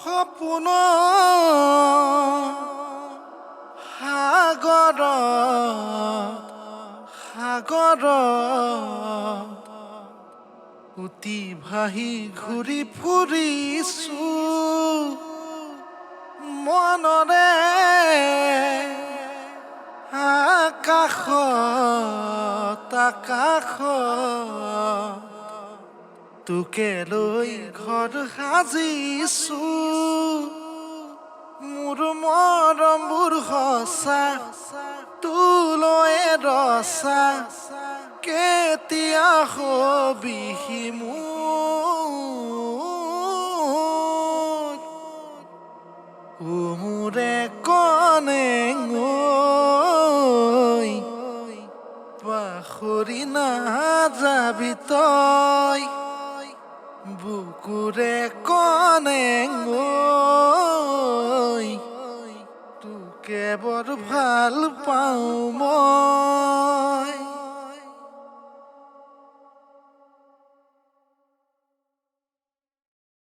সপোন সাগৰ সাগৰ উটি ভাহি ঘূৰি ফুৰিছো মনৰে আকাশত তোকে লৈ ঘৰ সাজিছো মোৰ মৰমবোৰ সঁচা তোলৈ ৰচা কেতিয়া হবি মোৰ মোৰে কনে পাহৰি নাযাবি তই বুকুৰে কনে তোকে বৰ ভাল পাওঁ মই